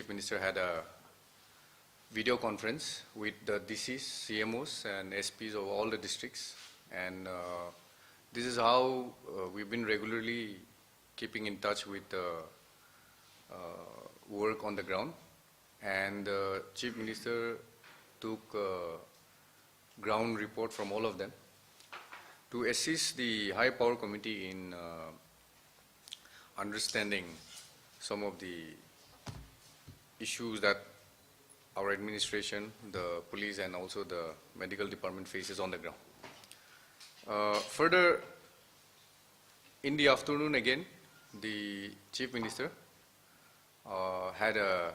Chief Minister had a video conference with the DCs, CMOs and SPs of all the districts, and this is how we've been regularly keeping in touch with the work on the ground. And the Chief Minister took ground report from all of them to assist the High Power Committee in understanding some of the issues that our administration, the police and also the medical department faces on the ground. Further, in the afternoon again, the Chief Minister had a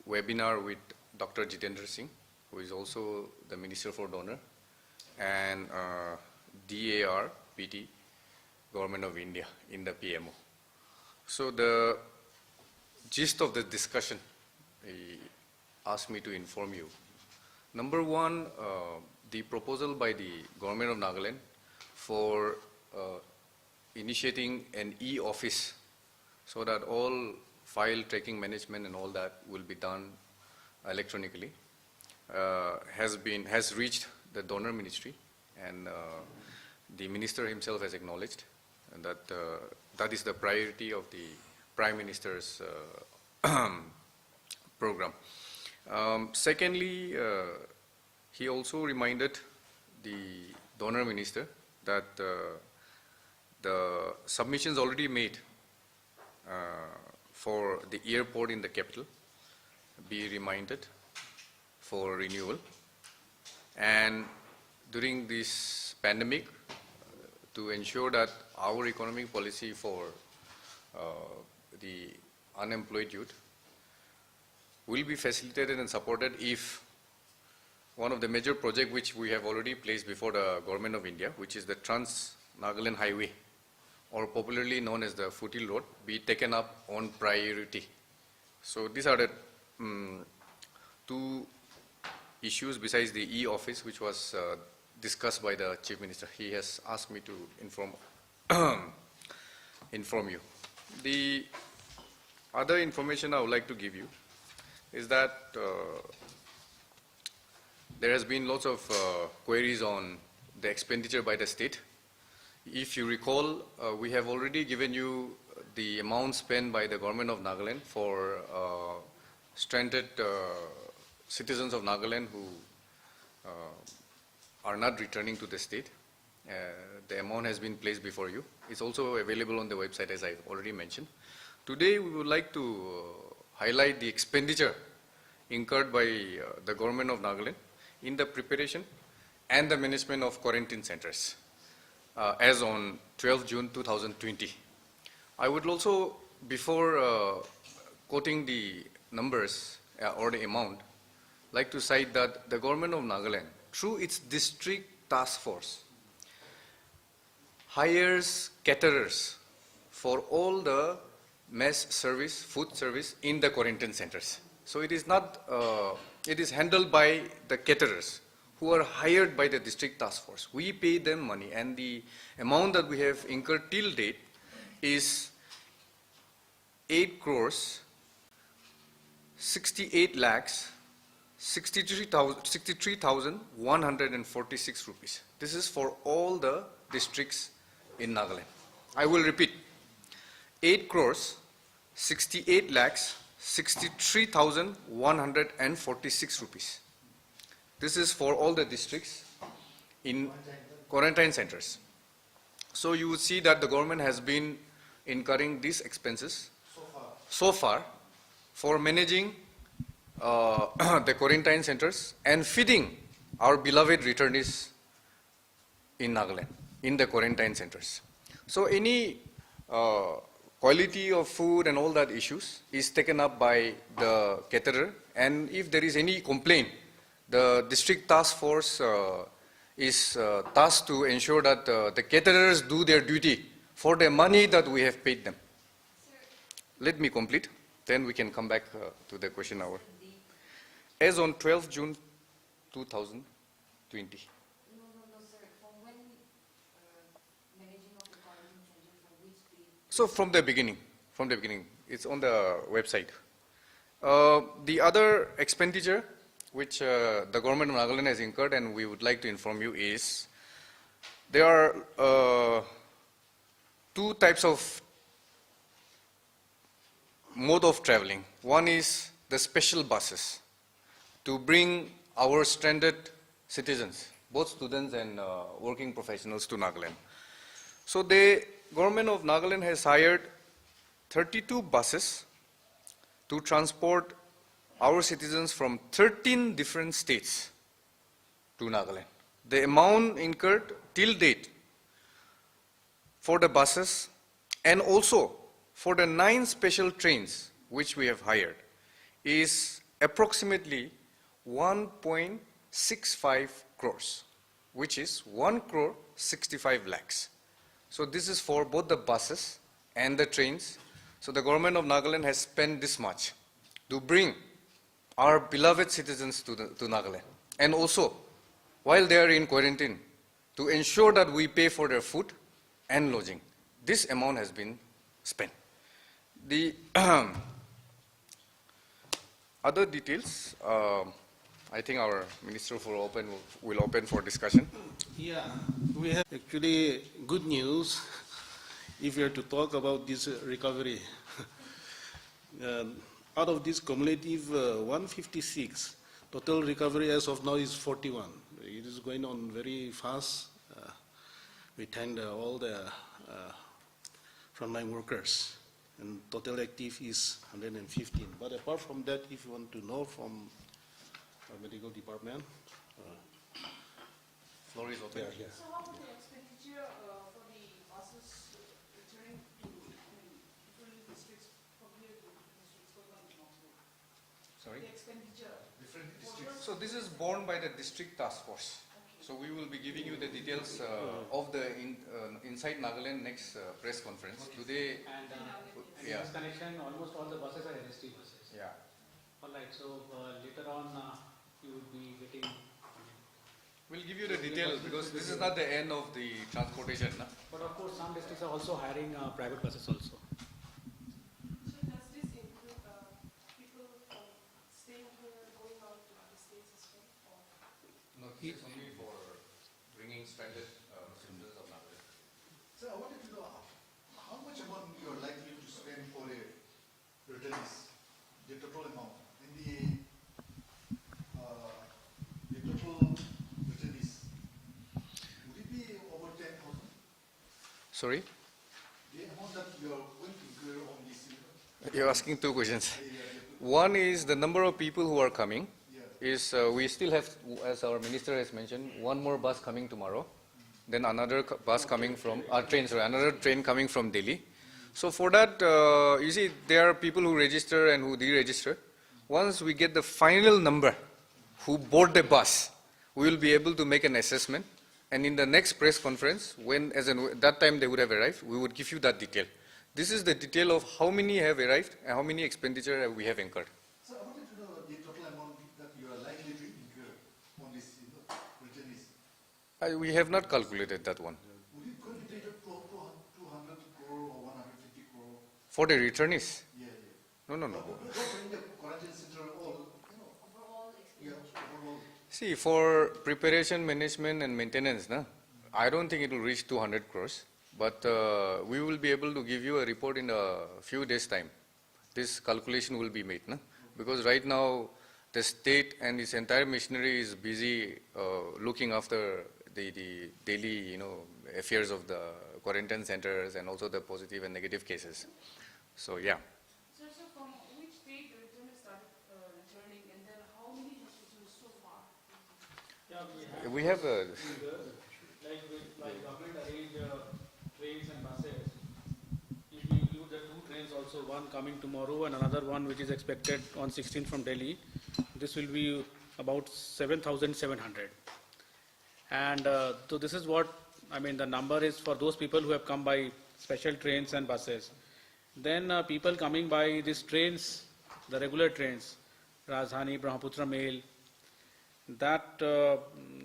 webinar with Dr. Jitendra Singh, who is also the Minister for Donor, and DAR, PT, Government of India in the PMO. So the gist of the discussion, he asked me to inform you. Number one, the proposal by the Government of Nagaland for initiating an e-office so that all file tracking management and all that will be done electronically has reached the donor ministry, and the minister himself has acknowledged that that is the priority of the Prime Minister's program. Secondly, he also reminded the donor minister that the submissions already made for the airport in the capital be reminded for renewal. And during this pandemic, to ensure that our economic policy for the unemployed youth will be facilitated and supported if one of the major projects which we have already placed before the Government of India, which is the Trans-Nagaland Highway, or popularly known as the Footil Road, be taken up on priority. So these are the two issues besides the e-office, which was discussed by the Chief Minister. He has asked me to inform you. The other information I would like to give you is that there has been lots of queries on the expenditure by the state. If you recall, we have already given you the amount spent by the Government of Nagaland for stranded citizens of Nagaland who are not returning to the state. The amount has been placed before you. It's also available on the website, as I've already mentioned. Today, we would like to highlight the expenditure incurred by the Government of Nagaland in the preparation and the management of quarantine centers as on 12 June 2020. I would also, before quoting the numbers or the amount, like to cite that the Government of Nagaland, through its district task force, hires caterers for all the mess service, food service in the quarantine centers. So it is not, it is handled by the caterers who are hired by the district task force. We pay them money, and the amount that we have incurred till date is 8 crores 68 lakhs 63,146 rupees. This is for all the districts in Nagaland. I will repeat, 8 crores 68 lakhs 63,146 rupees. This is for all the districts in quarantine centers. So you would see that the government has been incurring these expenses so far for managing the quarantine centers and feeding our beloved returnees in Nagaland, in the quarantine centers. So any quality of food and all that issues is taken up by the caterer, and if there is any complaint, the district task force is tasked to ensure that the caterers do their duty for the money that we have paid them. Let me complete, then we can come back to the question hour. As on 12 June 2020. No, sir. From when managing of the quarantine center, from which date? So from the beginning, it's on the website. The other expenditure which the government of Nagaland has incurred and we would like to inform you is there are two types of mode of traveling. One is the special buses to bring our stranded citizens, both students and working professionals, to Nagaland. So the government of Nagaland has hired 32 buses to transport our citizens from 13 different states to Nagaland. The amount incurred till date for the buses and also for the 9 special trains which we have hired is approximately 1.65 crores, which is 1 crore 65 lakhs. So this is for both the buses and the trains. So the government of Nagaland has spent this much to bring our beloved citizens to Nagaland. And also, while they are in quarantine, to ensure that we pay for their food and lodging. This amount has been spent. The other details, I think our Minister will open for discussion. Yeah, we have actually good news if we are to talk about this recovery. Out of this cumulative 156, total recovery as of now is 41. It is going on very fast. We thank all the frontline workers, and total active is 115. But apart from that, if you want to know from our medical department, Floor is open. yeah. So how about the expenditure for the buses returning to different districts from here to districts going on tomorrow? Sorry? The expenditure. Different districts. So this is borne by the district task force. So we will be giving you the details of the inside Nagaland next press conference. Today, And in yeah, this connection, almost all the buses are LST buses. yeah. All right, so later on, you would be getting. We'll give you the details because this is not the end of the transportation. No? But of course, some districts are also hiring private buses also. So does this include people staying here, going out to other states as well? Or? No, this is only for bringing stranded citizens of Nagaland. Sir, I wanted to know how much amount you are likely to spend for a returnees, the total amount, and the total returnees. Would it be over 10,000? Sorry? The amount that you are going to incur on this? You're asking two questions. One is the number of people who are coming. Is we still have, as our minister has mentioned, one more bus coming tomorrow, then another bus coming from, another train coming from Delhi. So for that, you see, there are people who register and who deregister. Once we get the final number who board the bus, we will be able to make an assessment. And in the next press conference, when, that time they would have arrived, we would give you that detail. This is the detail of how many have arrived and how many expenditure we have incurred. So I wanted to know the total amount that you are likely to incur on this returnees. We have not calculated that one. Would it could be 200 crore or 150 crore? For the returnees? Yeah. No. Not in the quarantine center, all, Overall yeah, expenditure. overall. See, for preparation, management and maintenance, I don't think it will reach 200 crores. But we will be able to give you a report in a few days' time. This calculation will be made, because right now the state and its entire machinery is busy looking after the daily, affairs of the quarantine centers and also the positive and negative cases. So yeah. So from which date the returners started returning, and then how many has returned so far? Yeah, We have a, like government arrange trains and buses. If we include the 2 trains also, one coming tomorrow and another one which is expected on 16th from Delhi, this will be about 7,700. And so this is what, the number is for those people who have come by special trains and buses. Then people coming by these trains, the regular trains, Rajdhani, Brahmaputra Mail, that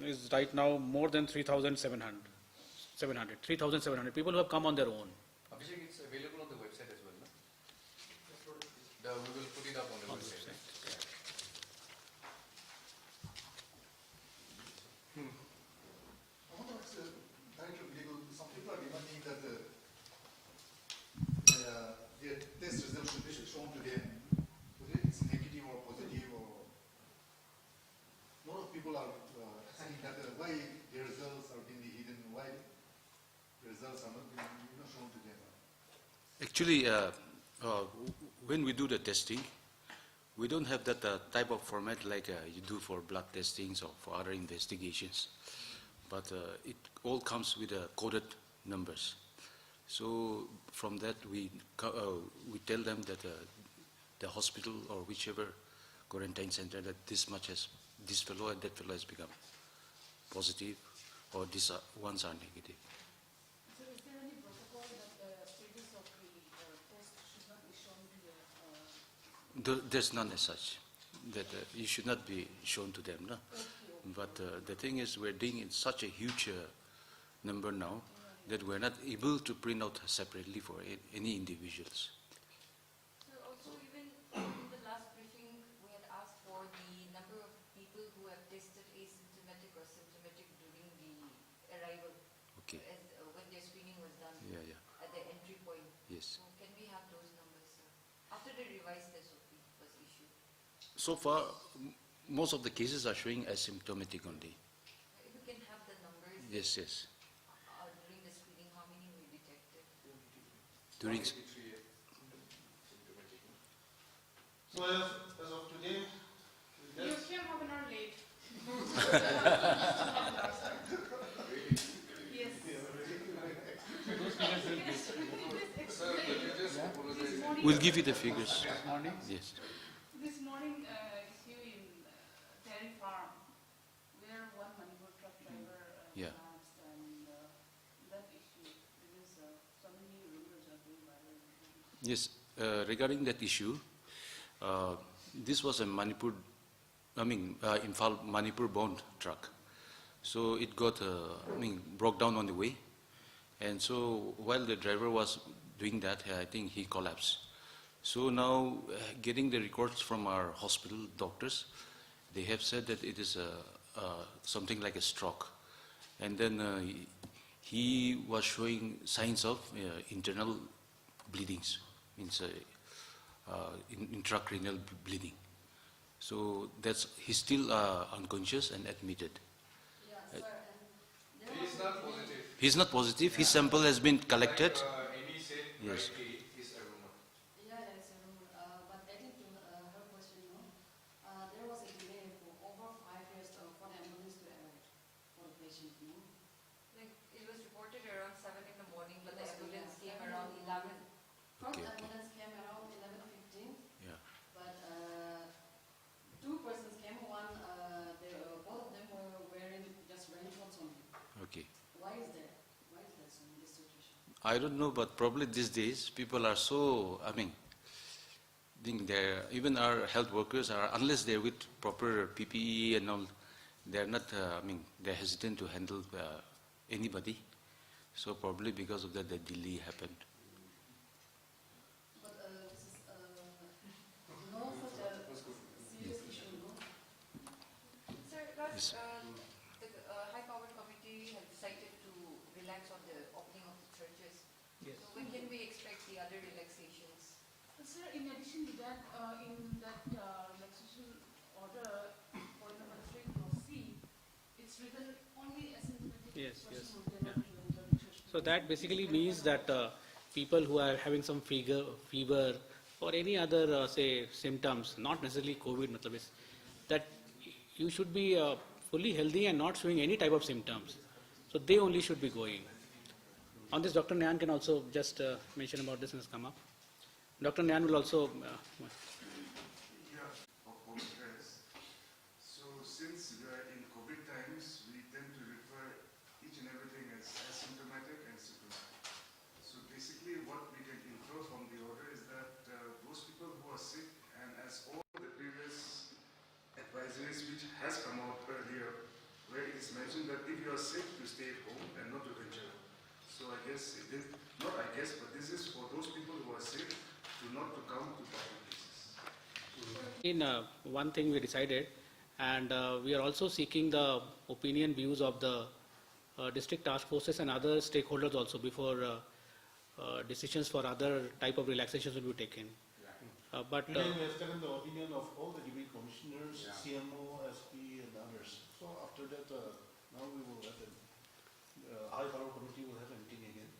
is right now more than 3,700. 3,700 people who have come on their own. Abhishek, it's available on the website as well, we will put it up on the website. Actually, when we do the testing, we don't have that type of format like you do for blood testings or for other investigations. But it all comes with coded numbers. So from that, we tell them that the hospital or whichever quarantine center that this fellow and that fellow has become positive, or these ones are negative. So is there any protocol that the status of the test should not be shown to the? There's none as such that you should not be shown to them, no? But the thing is, we're dealing in such a huge number now that we're not able to print out separately for any individuals. So also even in the last briefing, we had asked for the number of people who have tested asymptomatic or symptomatic during the arrival, Okay. as, when their screening was done Yeah, yeah. at the entry point. Yes. So can we have those numbers, sir? After the revised SOP was issued. So far, most of the cases are showing asymptomatic only. If we can have the numbers Yes, yes. during the screening, how many we detected? During So as of today, You came half an hour late. Yes. Sir, could you just apologize? we'll give you the figures. This morning, Yes. This morning, issue in dairy farm, where one Manipur truck driver Yeah. collapsed, and that issue, because so many rumors are going viral. Yes, regarding that issue, this was a Imphal Manipur-bound truck. So it got, broke down on the way. And so while the driver was doing that, I think he collapsed. So now, getting the records from our hospital doctors, they have said that it is something like a stroke. And then he was showing signs of internal bleedings, means intracranial bleeding. So he's still unconscious and admitted. He's not positive. He's not positive. His sample has been collected. Like Amy said, Yes. rightly, is a rumor. Yeah, that's a rumor. But adding to her question, there was a delay for over 5 years for the ambulance to arrive for the patient, Like, it was reported around 7 in the morning, but the Yes, ambulance yeah. came around 11. First Okay, okay. ambulance came around 11:15, Yeah. but two persons came. One, both of them were wearing just raincoats only. Okay. Why is that? Why is that so in this situation? I don't know, but probably these days people are so, think even our health workers are, unless they're with proper PPE and all, they're not, they're hesitant to handle anybody. So probably because of that, the delay happened. But this is no such a serious issue, no? Sir, Yes. the high-powered committee has decided to relax on the opening of the churches. yes. So when can we expect the other relaxations? Sir, in addition to that, in that relaxation order, point number 3 clause C, it's written only asymptomatic Yes, person yes, who cannot yeah. enter the church. So that basically means that people who are having some fever or any other, say, symptoms, not necessarily COVID, that you should be fully healthy and not showing any type of symptoms. So they only should be going. On this, Dr. Nyan can also just mention about this and has come up. Dr. Nyan will also. Yeah, of course. So since we are in COVID times, we tend to refer each and everything as asymptomatic and symptomatic. So basically what we can infer from the order is that those people who are sick, and as all the previous advisories which has come out earlier, where it is mentioned that if you are sick, you stay at home and not to venture. So I guess, but this is for those people who are sick, not to come to public places. In one thing we decided, and we are also seeking the opinion views of the district task forces and other stakeholders also before decisions for other type of relaxations will be taken. But today we have taken the opinion of all the deputy commissioners, CMO, SP, and others. So after that, now we will have high power committee will have a meeting again.